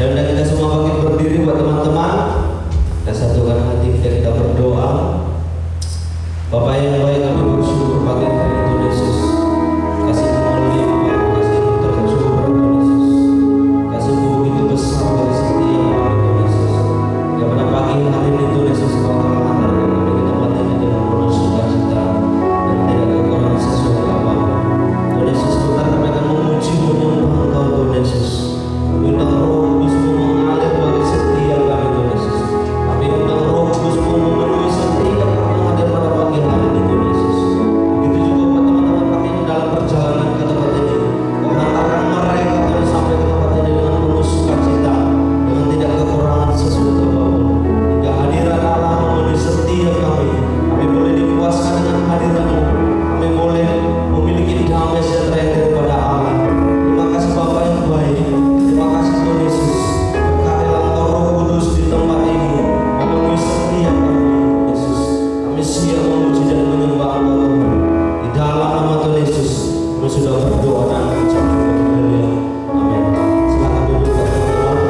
Dan undang kita semua bangkit berdiri buat teman-teman. Kita satukan hati kita berdoa. Bapak yang baik, kami bersyukur pagi hari ini Tuhan Yesus. Kasih-Mu melimpah, kasih-Mu tercurah Tuhan Yesus. Kasih-Mu begitu besar dari setiap kami Tuhan Yesus. Yang pada pagi hari ini Tuhan Yesus Kau telah mengantarkan kami ke tempat ini dengan penuh sukacita dan tidak kekurangan sesuatu apapun. Tuhan Yesus, bentar kami akan memuji menyembah Engkau Tuhan Yesus. Undang Roh Kudus-Mu mengalir bagi setiap kami Tuhan Yesus. Kami undang Roh Kudus-Mu memenuhi setiap kami yang hadir pada pagi hari ini Tuhan Yesus. Begitu juga buat teman-teman kami yang dalam perjalanan ke tempat ini. Kau hantarkan mereka Tuhan sampai ke tempat ini dengan penuh sukacita, dengan tidak kekurangan sesuatu apapun. Hingga hadirat Allah memenuhi setiap kami. Kami boleh dipuaskan dengan hadirat-Mu. Kami boleh memiliki damai sejahtera yang daripada Allah. Terima kasih Bapa yang baik. Terima kasih Tuhan Yesus. Berkatilah Engkau Roh Kudus di tempat ini, memenuhi setiap kami Yesus. Kami siap memuji dan menyembah Engkau Tuhan. Di dalam nama Tuhan Yesus kami sudah berdoa dan mengucap syukur. Haleluya. Amin. Silakan duduk teman-teman.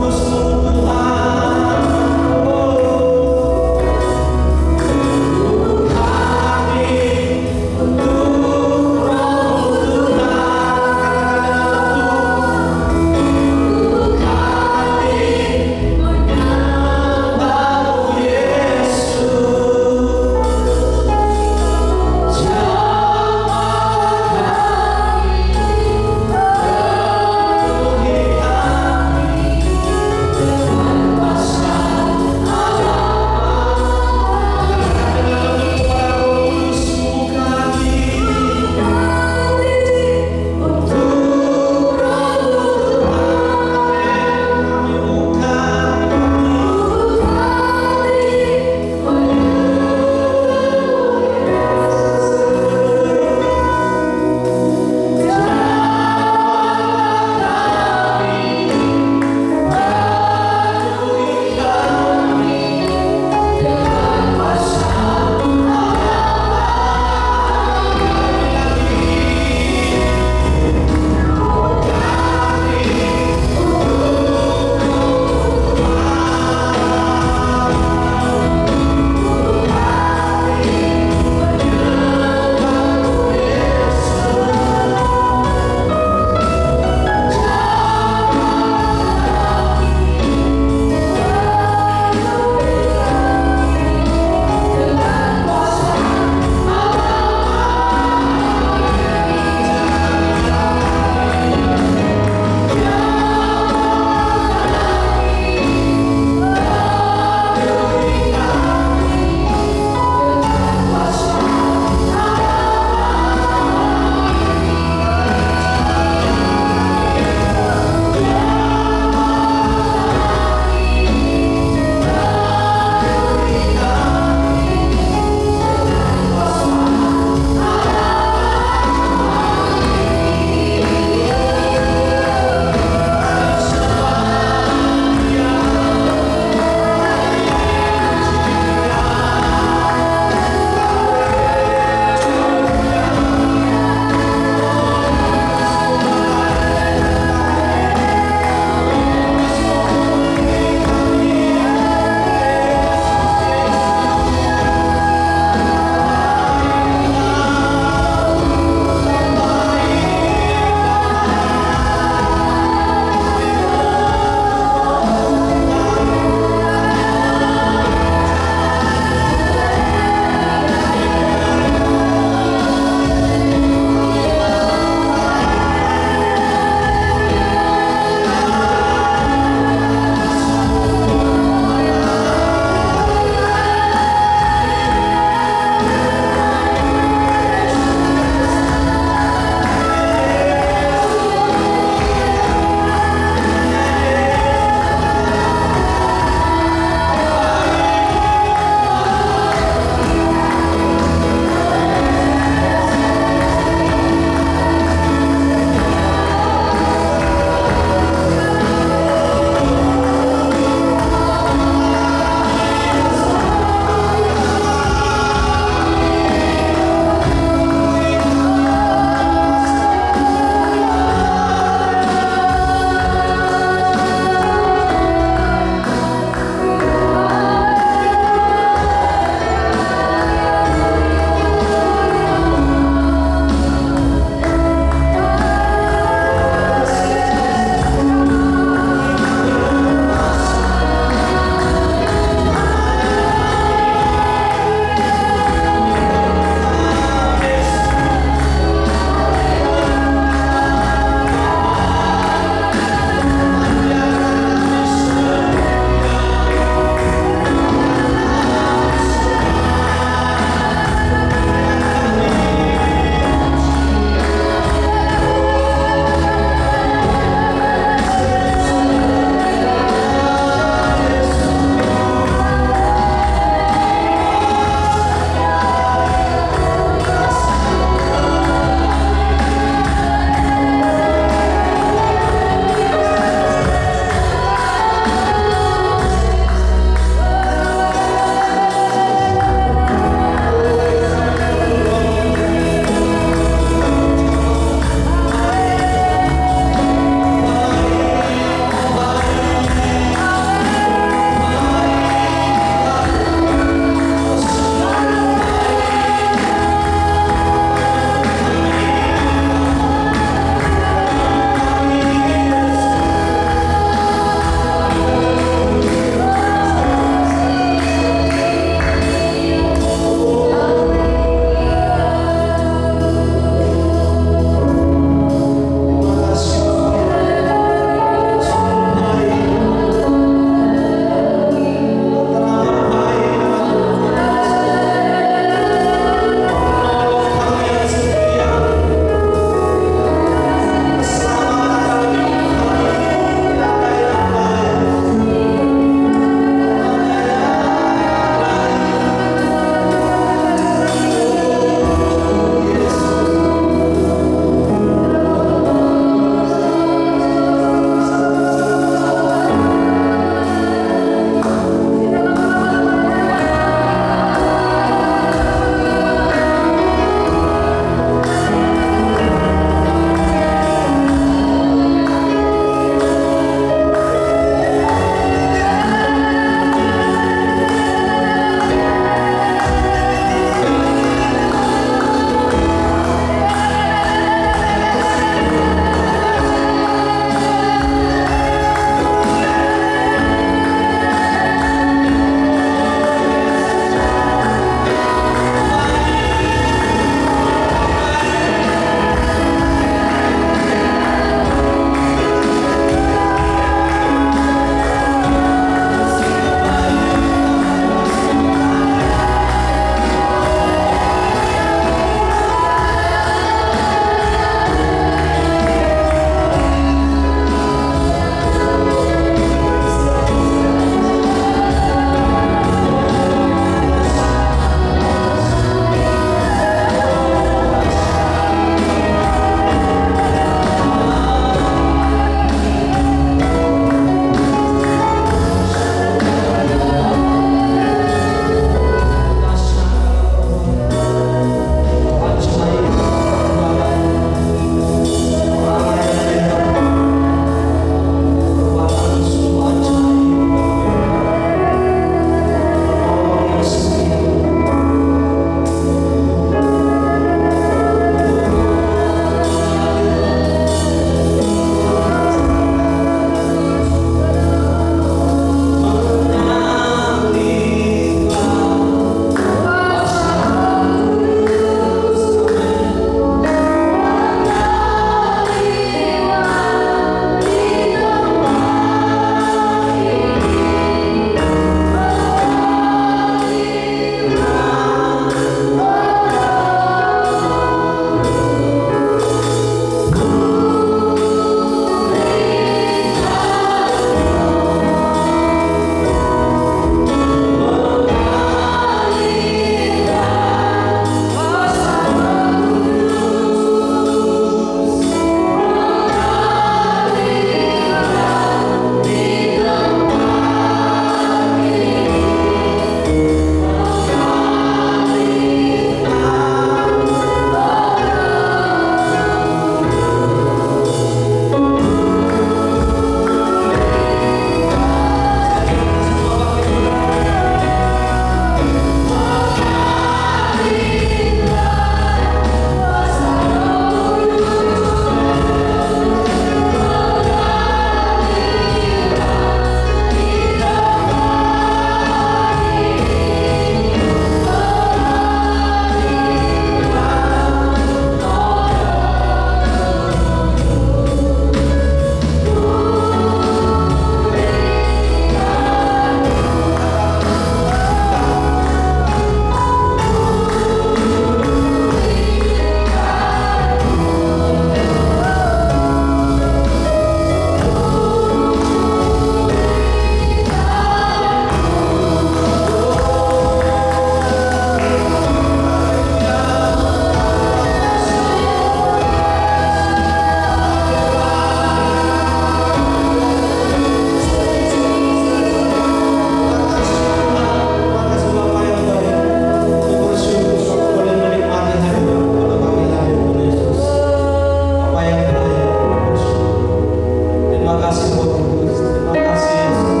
kasih Roh Kudus, terima kasih Yesus.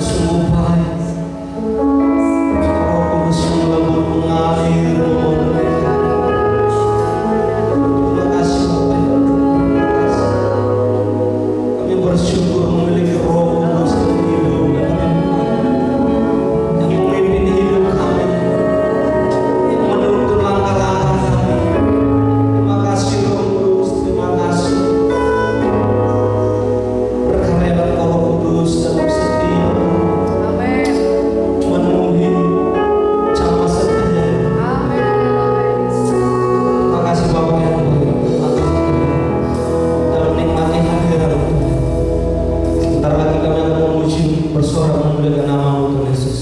Sungguh baik. Roh Kudus yang lembut mengalir memenuhi kami. Terima kasih Bapak, terima kasih. Kami bersyukur memiliki Roh Kudus yang hidup dan yang memimpin hidup kami, yang menuntun langkah-langkah kami. Terima kasih Roh Kudus, terima kasih. Berkaryalah Roh Kudus dalam setiap memenuhi jamaah setia. Terima kasih Bapak yang baik, dalam nikmati hadirat. Sebentar lagi kami akan memuji, bersorak memuliakan nama-Mu Tuhan Yesus.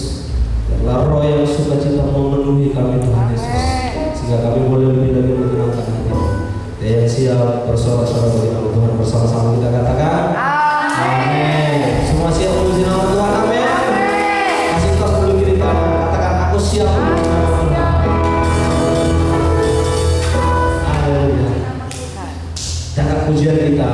Biarlah roh yang sukacita memenuhi kami Tuhan Yesus, sehingga kami boleh lebih lagi menyenangkan hati. Dan yang siap bersorak-sorak bagi nama Tuhan, bersama-sama kita katakan amin. Semua siap memuji nama Tuhan, amin. Kasih tos dulu kiri kanan, katakan aku siap memuji nama Tuhan. Haleluya. Jangan pujian kita.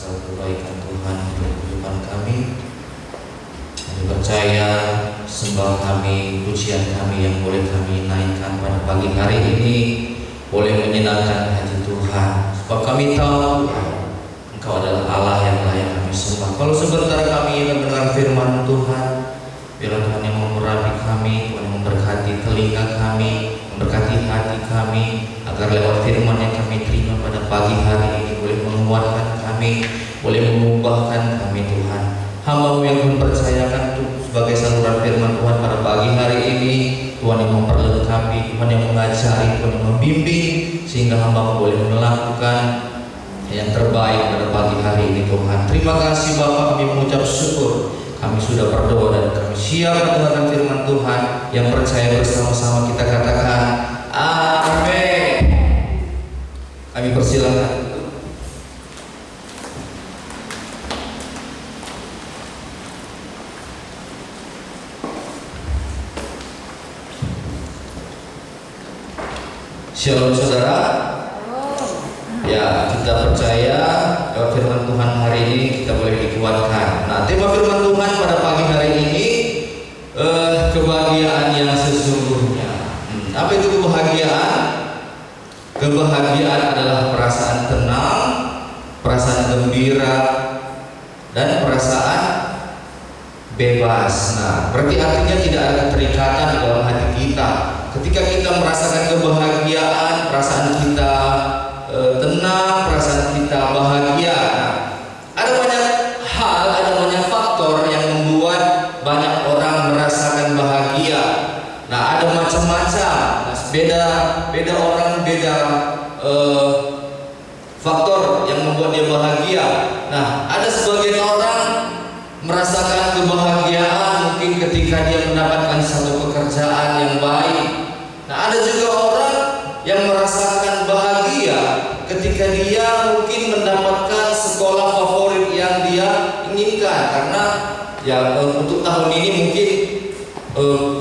segala kebaikan Tuhan untuk kehidupan kami. Kami percaya sembah kami, pujian kami yang boleh kami naikkan pada pagi hari ini boleh menyenangkan hati Tuhan. Sebab kami tahu Tuhan, Engkau adalah Allah yang layak kami sembah. Kalau sebentar kami mendengar firman Tuhan, biarlah Tuhan yang memurapi kami, Tuhan yang memberkati telinga kami, memberkati hati kami, agar lewat firman yang kami terima pada pagi hari ini boleh menguatkan kami, boleh mengubahkan kami Tuhan. Hamba-Mu yang mempercayakan sebagai saluran firman Tuhan pada pagi hari ini, Tuhan yang memperlengkapi, Tuhan yang mengajari, Tuhan yang membimbing, sehingga hamba-Mu boleh melakukan yang terbaik pada pagi hari ini Tuhan. Terima kasih Bapa, kami mengucap syukur. Kami sudah berdoa dan kami siap mendengarkan firman Tuhan. Yang percaya bersama-sama kita katakan amin. Kami persilakan. Shalom saudara. Ya, kita percaya lewat firman Tuhan hari ini kita boleh dikuatkan. Nah, tema firman Tuhan pada pagi hari ini kebahagiaan yang sesungguhnya. Apa itu kebahagiaan? Kebahagiaan adalah perasaan tenang, perasaan gembira, dan perasaan bebas. Nah, berarti artinya tidak ada keterikatan di dalam hati kita. Ketika kita merasakan kebahagiaan, perasaan kita tenang, perasaan kita bahagia. Nah, ada banyak hal, ada banyak faktor yang membuat banyak orang merasakan bahagia. Nah, ada macam-macam. Nah, beda orang beda faktor yang membuat dia bahagia. Nah, ada sebagian orang merasakan kebahagiaan mungkin ketika dia mendapatkan satu pekerjaan yang baik. Nah, ada juga orang yang merasakan bahagia ketika dia mungkin mendapatkan sekolah favorit yang dia inginkan. Karena ya untuk tahun ini mungkin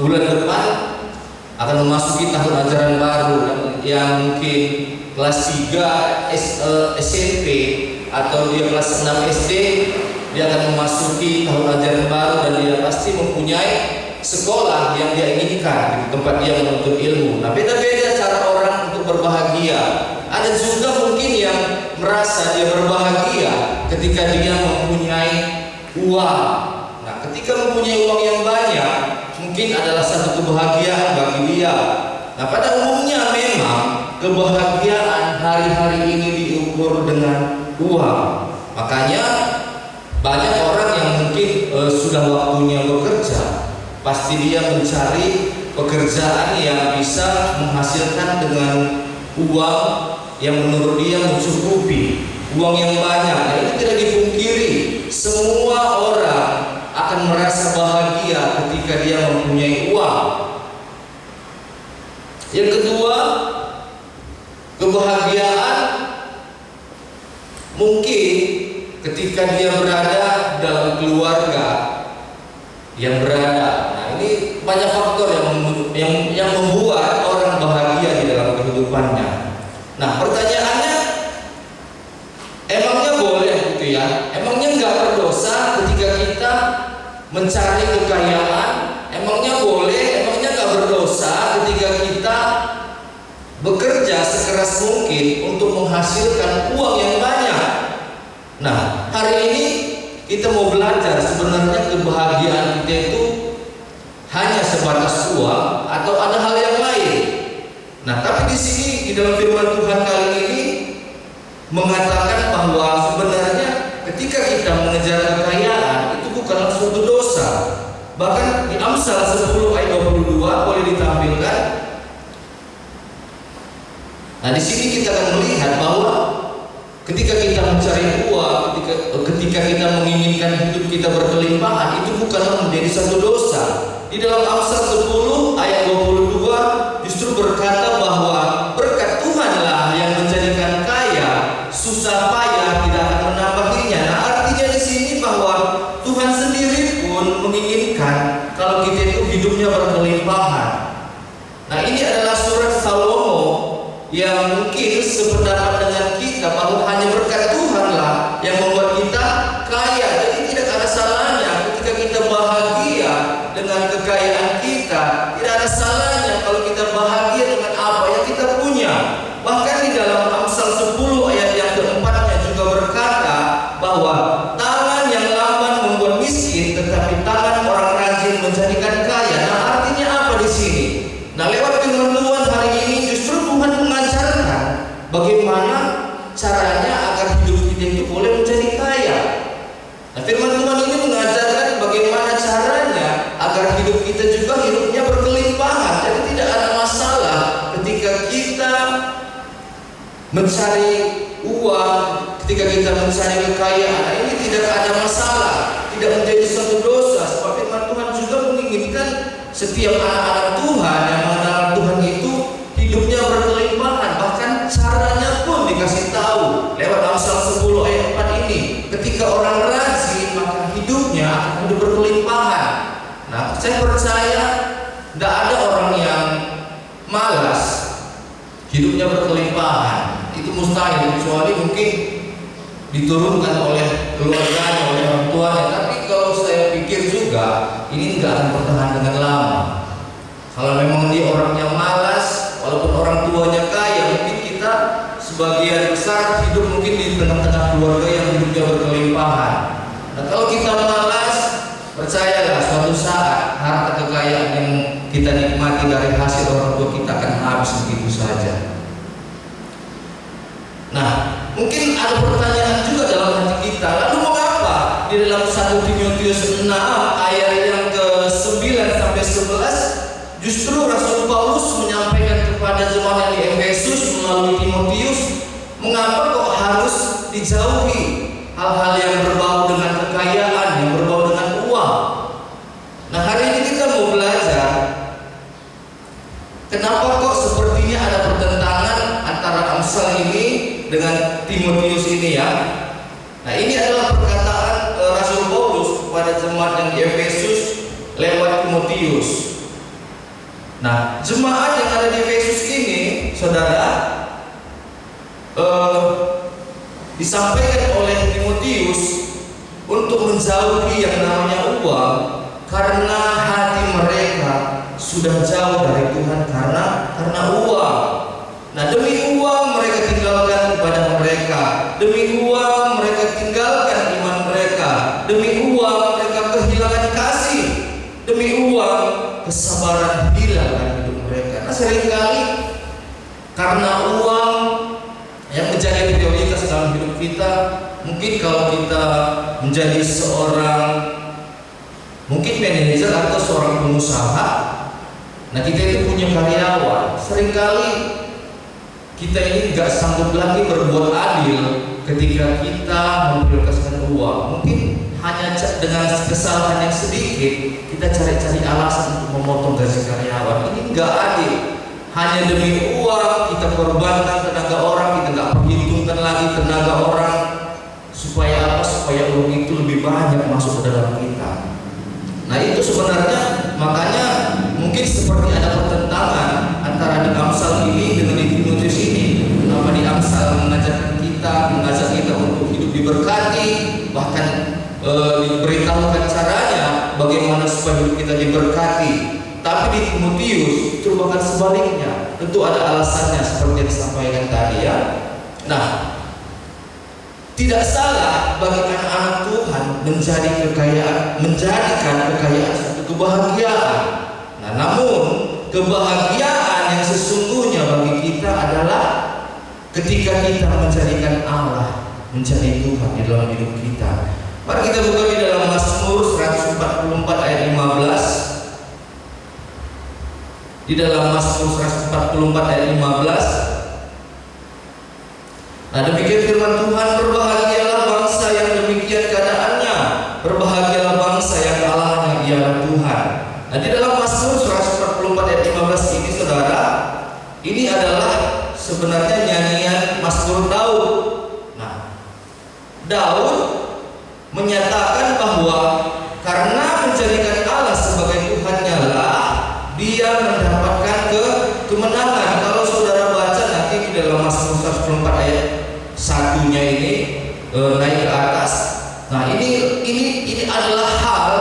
bulan depan akan memasuki tahun ajaran baru, dan yang mungkin kelas 3 SMP atau dia kelas 6 SD, dia akan memasuki tahun ajaran baru dan dia pasti mempunyai sekolah yang dia inginkan di tempat dia menuntut ilmu. Nah, beda-beda cara orang untuk berbahagia. Ada juga mungkin yang merasa dia berbahagia ketika dia mempunyai uang. Nah, ketika mempunyai uang yang banyak, mungkin adalah satu kebahagiaan bagi dia. Nah, pada umumnya memang kebahagiaan hari-hari ini diukur dengan uang. Makanya banyak orang yang mungkin sudah waktunya bekerja, pasti dia mencari pekerjaan yang bisa menghasilkan dengan uang yang menurut dia mencukupi, uang yang banyak. Nah, itu tidak dipungkiri, semua orang akan merasa bahagia ketika dia mempunyai uang. Yang kedua, kebahagiaan mungkin ketika dia berada dalam keluarga yang berada. Nah, ini banyak faktor yang membuat orang bahagia di dalam kehidupannya. Nah, pertanyaannya, emangnya boleh gitu ya? Emangnya nggak berdosa ketika kita mencari kekayaan? Emangnya boleh? Emangnya nggak berdosa ketika kita bekerja sekeras mungkin untuk menghasilkan uang yang banyak? Nah, hari ini kita mau belajar sebenarnya kebahagiaan kita itu hanya sebatas uang atau ada hal yang lain. Nah, tapi di sini di dalam firman Tuhan kali ini mengatakan bahwa sebenarnya ketika kita mengejar kekayaan itu bukanlah suatu dosa. Bahkan di Amsal 10 ayat 22 boleh ditampilkan. Nah, di sini kita akan melihat bahwa ketika kita mencari uang, ketika kita menginginkan hidup kita berkelimpahan, itu bukanlah menjadi satu dosa. Di dalam Amsal 10 ayat 22 justru berkata bahwa berkat Tuhanlah yang menjadikan kaya, susah payah tidak akan menambahinya. Nah, artinya di sini bahwa Tuhan sendiri pun menginginkan kalau kita itu hidupnya berkelimpahan. Nah, ini adalah surat Salomo yang mungkin sependapat dengan kita bahwa hanya berkat Tuhanlah yang membuat kita tangan yang lamban membuat miskin, tetapi tangan orang rajin menjadikan kaya. Nah, artinya apa di sini? Nah, lewat firman Tuhan hari ini justru Tuhan mengajarkan bagaimana caranya agar hidup kita itu boleh menjadi kaya. Nah, firman Tuhan ini mengajarkan bagaimana caranya agar hidup kita juga hidupnya berkelimpahan. Jadi tidak ada masalah ketika kita mencari uang, ketika kita mencari kekayaan. Nah, ini tidak ada masalah, tidak menjadi suatu dosa. Sebab firman Tuhan juga menginginkan setiap anak-anak Tuhan yang mengenal Tuhan itu hidupnya berkelimpahan. Bahkan caranya pun dikasih tahu lewat Amsal 10 ayat 4 ini. Ketika orang rajin, maka hidupnya akan hidup berkelimpahan. Nah, saya percaya tidak ada orang yang malas hidupnya berkelimpahan. Itu mustahil, kecuali mungkin diturunkan oleh keluarganya, oleh orang tuanya. Tapi kalau saya pikir juga ini nggak akan bertahan dengan lama. Kalau memang dia orangnya malas, walaupun orang tuanya kaya, mungkin kita sebagian besar hidup mungkin di tengah-tengah keluarga yang hidupnya berkelimpahan. Nah, kalau kita malas, percayalah suatu saat harta kekayaan yang kita nikmati dari hasil orang tua kita akan habis begitu saja. Nah, mungkin ada pertanyaan juga dalam hati kita, lalu mengapa di dalam 1 Timotius 6 ayat yang ke-9 sampai 11 justru Rasul Paulus menyampaikan kepada jemaat di Efesus melalui Timotius, mengapa kok harus dijauhi hal-hal yang berbau dengan kekayaan, yang berbau dengan uang. Nah, hari ini kita mau belajar kenapa kok sepertinya ada pertentangan antara Amsal ini dengan Timotius ini ya. Nah, ini adalah perkataan Rasul Paulus kepada jemaat yang di Efesus lewat Timotius. Nah, jemaat yang ada di Efesus ini, saudara, disampaikan oleh Timotius untuk menjauhi yang namanya uang, karena hati mereka sudah jauh dari Tuhan karena uang. Nah, demi uang mereka tinggalkan ibadah mereka, demi uang mereka tinggalkan iman mereka, demi uang mereka kehilangan kasih, demi uang kesabaran hilang dari hidup mereka. Nah, seringkali karena uang yang menjadi prioritas dalam hidup kita, mungkin kalau kita menjadi seorang mungkin manajer atau seorang pengusaha, nah kita itu punya karyawan, seringkali kita ini nggak sanggup lagi berbuat adil ketika kita memprioritaskan uang. Mungkin hanya dengan kesalahan yang sedikit kita cari-cari alasan untuk memotong gaji karyawan. Ini nggak adil. Hanya demi uang kita korbankan tenaga orang, kita nggak perhitungkan lagi tenaga orang. Supaya apa? Supaya uang itu lebih banyak masuk ke dalam kita. Nah, itu sebenarnya makanya mungkin seperti ada pertentangan antara di Amsal ini dengan di Timotius ini. Kenapa di Amsal mengajak kita untuk hidup diberkati, bahkan diberitahukan caranya bagaimana supaya hidup kita diberkati. Tapi di Timotius itu bahkan sebaliknya. Tentu ada alasannya seperti yang disampaikan tadi ya. Nah, tidak salah bagi anak-anak Tuhan menjadikan kekayaan satu kebahagiaan. Nah, namun kebahagiaan yang sesungguhnya bagi kita adalah ketika kita menjadikan Allah menjadi Tuhan di dalam hidup kita. Mari kita buka di dalam Mazmur 144 ayat 15. Di dalam Mazmur 144 ayat 15. Nah, demikian firman Tuhan, berbahagialah bangsa yang demikian keadaannya, berbahagialah bangsa yang Allahnya ialah Tuhan. Nah, di dalam Mazmur 144 ayat 15 ini, saudara, ini adalah sebenarnya nyanyian Mazmur Daud. Nah, Daud menyatakan bahwa karena menjadikan Allah sebagai Tuhannya lah dia mendapatkan kemenangan. Kalau saudara baca nanti di dalam Mazmur 144 ayat satunya ini naik ke atas. Nah, ini adalah hal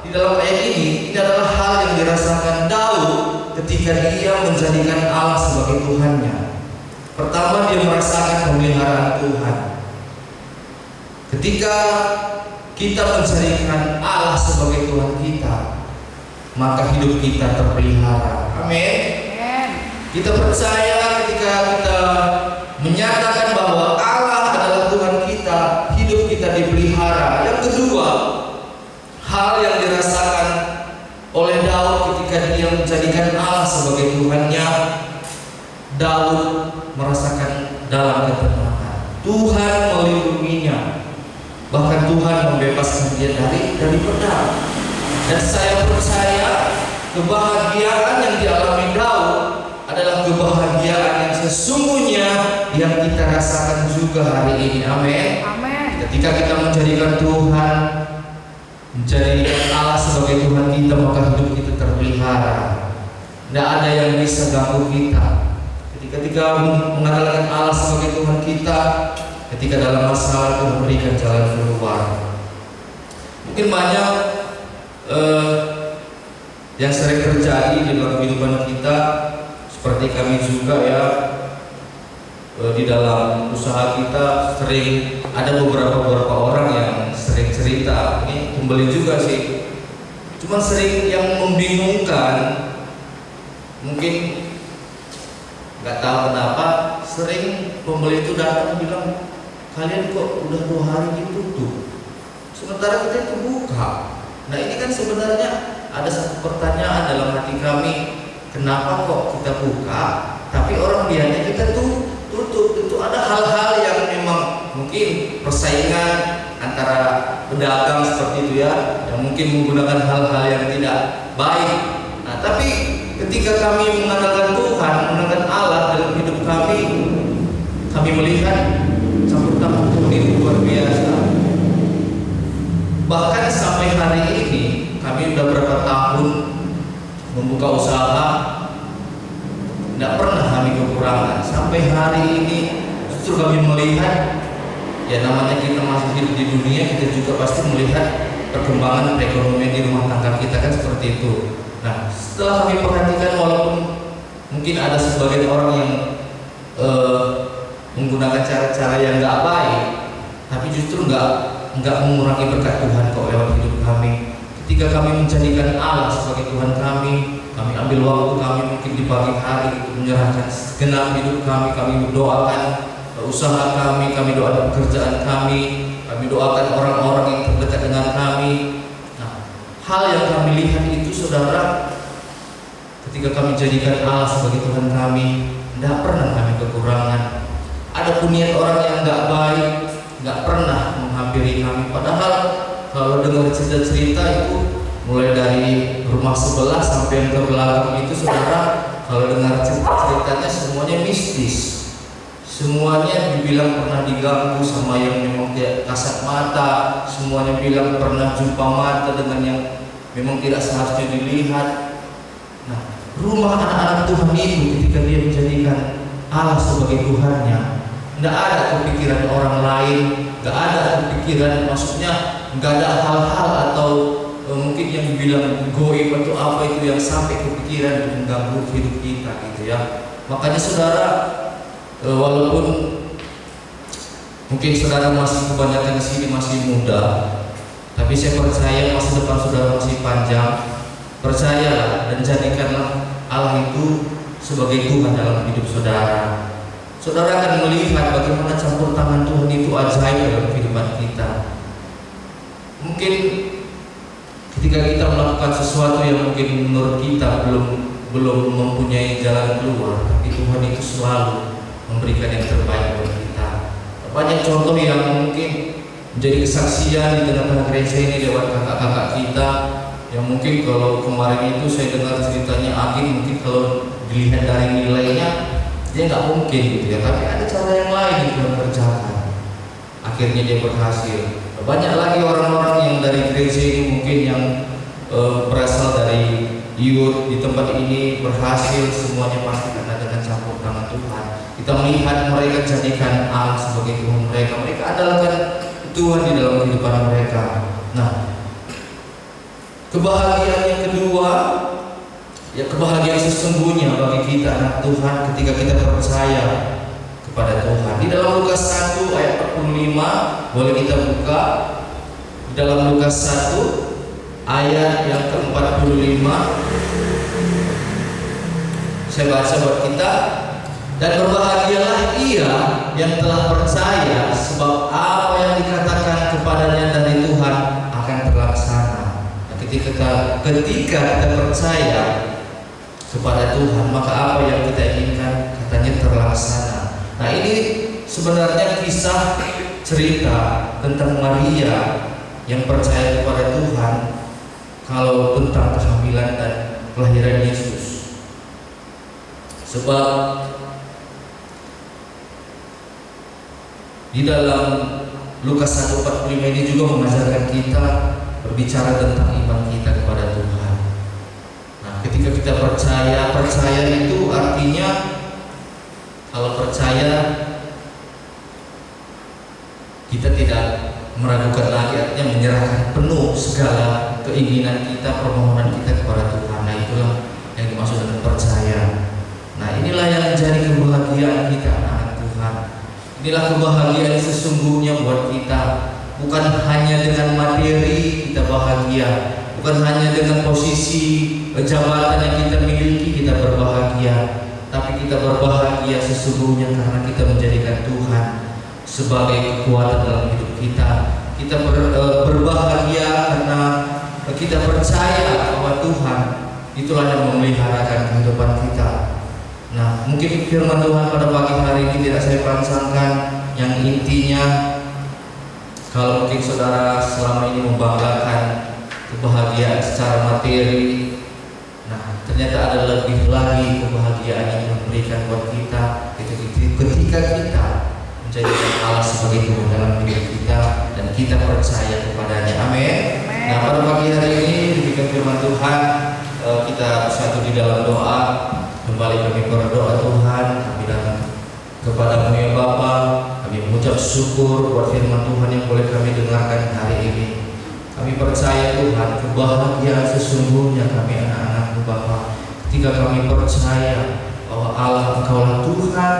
di dalam ayat ini adalah hal yang dirasakan Daud ketika dia menjadikan Allah sebagai Tuhannya. Pertama, dia merasakan pemeliharaan Tuhan. Ketika kita menjadikan Allah sebagai Tuhan kita, maka hidup kita terpelihara. Amin. Kita percaya ketika kita menyatakan bahwa Allah adalah Tuhan kita, hidup kita dipelihara. Yang kedua, hal yang dirasakan oleh Daud ketika dia menjadikan Allah sebagai Tuhannya, Daud merasakan dalam ketenangan. Tuhan melindunginya, bahkan Tuhan membebaskan dia dari pedang. Dan saya percaya kebahagiaan yang dialami Daud adalah kebahagiaan yang sesungguhnya yang kita rasakan juga hari ini. Amin. Ketika kita menjadikan Tuhan, menjadikan Allah sebagai Tuhan kita, maka hidup kita terpelihara. Tidak ada yang bisa ganggu kita. Ketika mengandalkan Allah sebagai Tuhan kita, ketika dalam masalah Tuhan memberikan jalan keluar. Mungkin banyak yang sering terjadi di dalam kehidupan kita, seperti kami juga ya, di dalam usaha kita sering ada beberapa orang yang sering cerita, ini pembeli juga sih, cuman sering yang membingungkan, mungkin nggak tahu kenapa sering pembeli itu datang bilang, kalian kok udah 2 hari ditutup, sementara kita itu buka. Nah ini kan sebenarnya ada satu pertanyaan dalam hati kami, kenapa kok kita buka tapi orang lihatnya kita tuh tutup. Itu ada hal-hal yang memang mungkin persaingan antara pedagang seperti itu ya, yang mungkin menggunakan hal-hal yang tidak baik. Nah tapi ketika kami mengandalkan Tuhan, mengandalkan Allah dalam hidup kami melihat campur tangan Tuhan itu luar biasa. Bahkan sampai hari ini kami sudah berapa tahun membuka usaha, tidak pernah kami kekurangan. Sampai hari ini justru kami melihat, ya namanya kita masih hidup di dunia, kita juga pasti melihat perkembangan perekonomian di rumah tangga kita kan seperti itu. Nah setelah kami perhatikan, walaupun mungkin ada sebagian orang yang menggunakan cara-cara yang nggak baik, tapi justru nggak mengurangi berkat Tuhan kok lewat hidup kami. Ketika kami menjadikan Allah sebagai Tuhan kami ambil waktu kami mungkin di pagi hari untuk menyerahkan segenap hidup kami mendoakan usaha kami doakan pekerjaan kami doakan orang-orang yang terdekat dengan kami. Nah, hal yang kami lihat itu saudara, ketika kami jadikan Allah sebagai Tuhan kami, tidak pernah kami kekurangan. Ada niat orang yang nggak baik, nggak pernah menghampiri kami. Padahal kalau dengar cerita-cerita itu, mulai dari rumah sebelah sampai yang ke belakang itu saudara, kalau dengar ceritanya semuanya mistis. Semuanya dibilang pernah diganggu sama yang memang tidak kasat mata. Semuanya bilang pernah jumpa mata dengan yang memang tidak seharusnya dilihat. Nah, rumah anak-anak Tuhan itu ketika dia menjadikan Allah sebagai Tuhannya, tidak ada kepikiran orang lain, tidak ada kepikiran, maksudnya nggak ada hal-hal atau mungkin yang dibilang goib atau apa itu yang sampai kepikiran mengganggu hidup kita gitu ya. Makanya saudara, walaupun mungkin saudara masih kebanyakan di sini masih muda, tapi saya percaya masa depan saudara masih panjang. Percayalah dan jadikanlah Allah itu sebagai Tuhan dalam hidup saudara. Saudara akan melihat bagaimana campur tangan Tuhan itu ajaib dalam kehidupan kita. Mungkin ketika kita melakukan sesuatu yang mungkin menurut kita belum mempunyai jalan keluar, tapi Tuhan itu selalu memberikan yang terbaik buat kita. Banyak contoh yang mungkin menjadi kesaksian di tengah-tengah gereja ini lewat kakak-kakak kita, yang mungkin kalau kemarin itu saya dengar ceritanya Agin, mungkin kalau dilihat dari nilainya dia nggak mungkin gitu ya, tapi ada cara yang lain yang Tuhan kerjakan, akhirnya dia berhasil. Banyak lagi orang-orang yang dari gereja ini mungkin yang berasal dari youth di tempat ini berhasil, semuanya pasti karena dengan campur tangan Tuhan. Kita melihat mereka jadikan Allah sebagai Tuhan mereka andalkan Tuhan di dalam kehidupan mereka. Nah, kebahagiaan yang kedua, ya kebahagiaan sesungguhnya bagi kita anak Tuhan ketika kita percaya kepada Tuhan. Di dalam Lukas 1 ayat 45, boleh kita buka. Di dalam Lukas 1 ayat yang ke-45, saya baca buat kita. Dan berbahagialah ia yang telah percaya, sebab apa yang dikatakan kepadanya dari Tuhan akan terlaksana. Nah, ketika kita percaya kepada Tuhan, maka apa yang kita inginkan katanya terlaksana. Nah, ini sebenarnya kisah cerita tentang Maria yang percaya kepada Tuhan kalau tentang kehamilan dan kelahiran Yesus. Sebab di dalam Lukas 1:45 ini juga mengajarkan kita berbicara tentang iman kita kepada Tuhan. Nah, ketika kita percaya itu artinya, kalau percaya kita tidak meragukan lagi, artinya menyerahkan penuh segala keinginan kita, permohonan kita kepada Tuhan. Nah, itulah yang dimaksud dengan percaya. Nah, inilah yang menjadi kebahagiaan kita, anak Tuhan. Inilah kebahagiaan sesungguhnya buat kita. Bukan hanya dengan materi kita bahagia, bukan hanya dengan posisi jabatan yang kita miliki kita berbahagia, tapi kita berbahagia sesungguhnya karena kita menjadikan Tuhan sebagai kekuatan dalam hidup kita. Kita berbahagia karena kita percaya bahwa Tuhan itulah yang memeliharakan kehidupan kita. Nah, mungkin firman Tuhan pada pagi hari ini tidak saya pansangkan, yang intinya kalau mungkin saudara selama ini membanggakan kebahagiaan secara materi, nah ternyata ada lebih lagi kebahagiaan yang memberikan buat kita ketika kita menjadikan Allah sebagai Tuhan dalam hidup kita dan kita percaya kepadanya. Amin. Nah, pada pagi hari ini demikian firman Tuhan, kita bersatu di dalam doa. Kembali kami berdoa, Tuhan, kami datang kepada-Mu ya Bapa. Kami mengucap syukur buat firman Tuhan yang boleh kami dengarkan hari ini. Kami percaya Tuhan, kebahagiaan sesungguhnya kami anak-anak-Mu Bapa, ketika kami percaya bahwa Allah Engkaulah Tuhan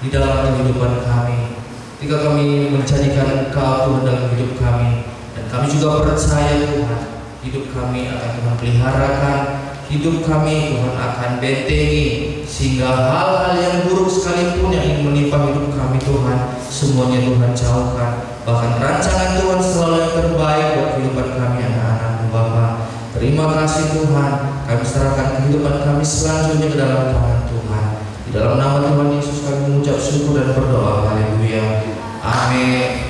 di dalam kehidupan kami, ketika kami menjadikan Engkau Tuhan dalam hidup kami, dan kami juga percaya Tuhan, hidup kami akan Tuhan peliharakan, hidup kami Tuhan akan bentengi, sehingga hal-hal yang buruk sekalipun yang ingin menimpa hidup kami Tuhan, semuanya Tuhan jauhkan. Bahkan rancangan Tuhan selalu yang terbaik buat kehidupan kami anak-anak-Mu Bapa. Terima kasih Tuhan, kami serahkan kehidupan kami selanjutnya ke dalam tangan Tuhan. Di dalam nama Tuhan Yesus kami mengucap syukur dan berdoa. Haleluya. Amin.